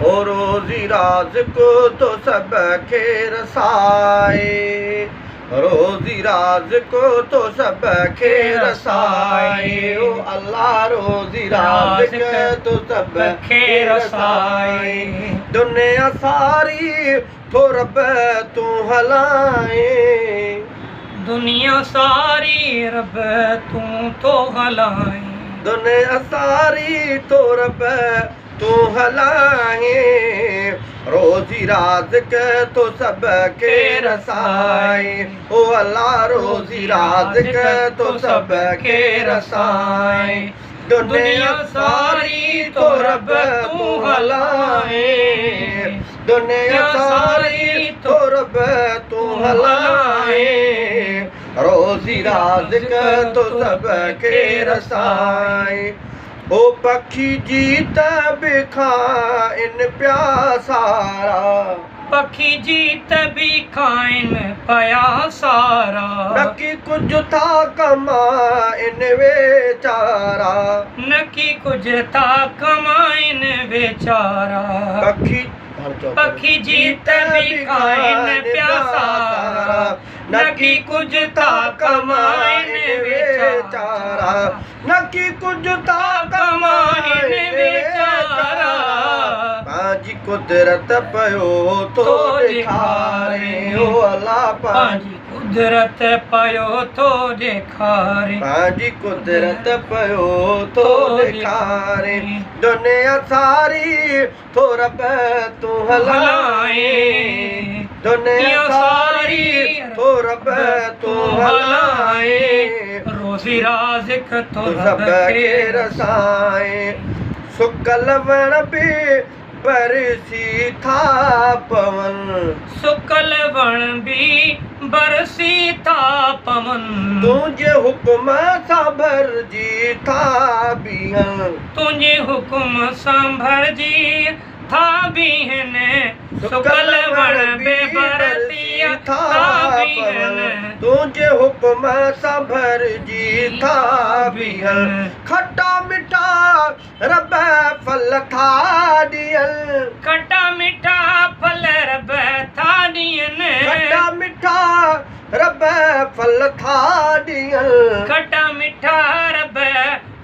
ओ रोज़ी राज़िक़ तो सब खे रसाए, रोज़ी राज़िक़ तो सब खे रसाए, ओ अल्लाह रोज़ी राज़िक़ तो सब खे रसाए। दुनिया सारी तो रब तू हलाए, दुनिया सारी रब तू तो हलाए, दुनिया सारी तो रब तू हलाए, रोज़ी राज़िक़ तो सब खे रसाए, ओ अल्लाह रोज़ी राज़िक़ तो सब खे रसाए। दुनिया सारी तो रब तू हलाए, दुनिया सारी तो रब तू हलाए, रोज़ी राज़िक़ तो सब खे रसाए। ओ पखी जीत बि खाइन पिया सारा, पखी जीत भी खाइन पया सारा, नकी कुझु था कमाइन वेचारा, नकी कुछ था कमाइन बेचारा। पखी जीत भी खाइन पिया सारा, नकी कुछ था कमाइन बेचारा, नकी कुझु था कमाइन बेचारा। पंहिंजी कुदरत पयो तो ॾेखारे, ओ अल्लाह पंहिंजी कुदरत पयो तो ॾेखारे, पंहिंजी कुदरत पयो तो ॾेखारे। दुनिया सारी तो रब तू हलाए, दुनिया सारी तो रब तू हलाए, रोज़ी राज़िक़ तो सब खे रसाए। सुकल वण बि बरसी था पवन, सुकल वण भी बरसी था पवन, तुंहिंजे हुक्म सां भरजी था बीहन, तुंहिंजे हुक्म सां भरजी था बीहन, सुकल वण बि बरसी था बीहन, तुंहिंजे हुक्म सां भरजी था बीहन। खटा मिठा रब फल था ॾियनि, खटा मिठा फल रब था ॾियनि, खटा मिठा रब फल था ॾियनि, खटा मिठा रब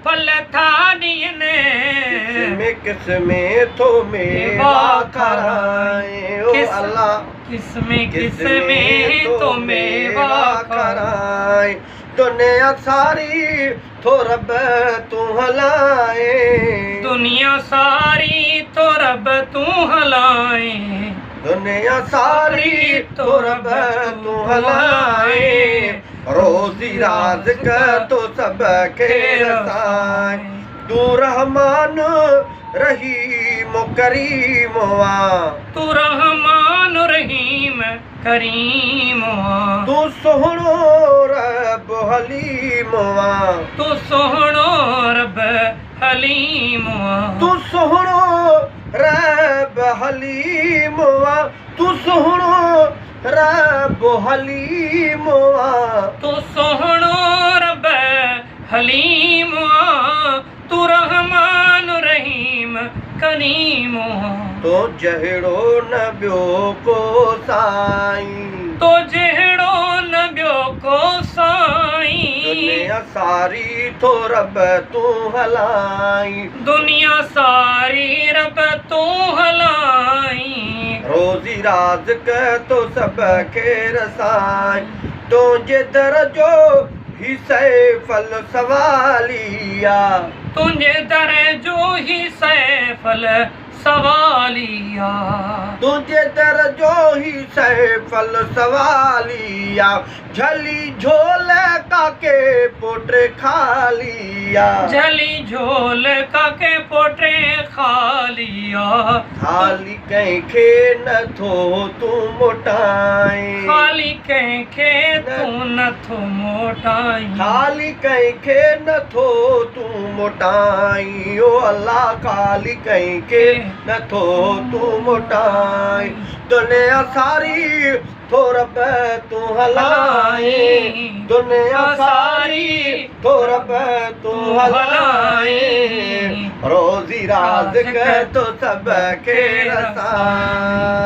फल था ॾियनि, किस्मे तो मेवा खाराए, ओ अल्लाह किस्मे तो मेवा खाराए। दुनिया सारी तो रब तू हलाए, दुनिया सारी तो रब तू हलाए, दुनिया सारी तो रब तू हलाए, रोज़ी राज़िक़ तो सब खे रसाए। तू रहमान रहीम करीम आ, तू रहमान रहीम करीम आ, तू सोहणो रब हलीम आ, तू सोहणो रब हलीम आ, तू सोहणो रब हलीम आ, तू सोहणो रब हलीम आ, तू सोहणो रब हलीम आ, तू रहमान रहीम करीम आ, तो जहिड़ो न ॿियो को साईं, तो जहिड़ो न ॿियो को साईं, दुनिया सारी तो रब तू हलाई, दुनिया सारी रब तू हलाई, रोज़ी राज़िक़ तो सब खे रसाई। तुंहिंजे दर जो ही सैफल सवालिया, तुंहिंजे दर जो ही सैफल सवालिया, तुंहिंजे दर जो ही सैफल सवालिया, झली झोल काके पोटे खालिया, झली झोल काके पोटे खालिया, खाली कंहिंखे नथो तूं मोटाए, खाली कंहिंखे तूं नथो मोटाई, खाली कंहिंखे नथो तूं मोटाई, ओ अल्लाह खाली कंहिंखे नथो तूं मोटाई। दुनिया सारी तो रब तू हलाए, दुनिया सारी कारी तो रब तू हलाए रोज़ी राज़ तो सबके रसाए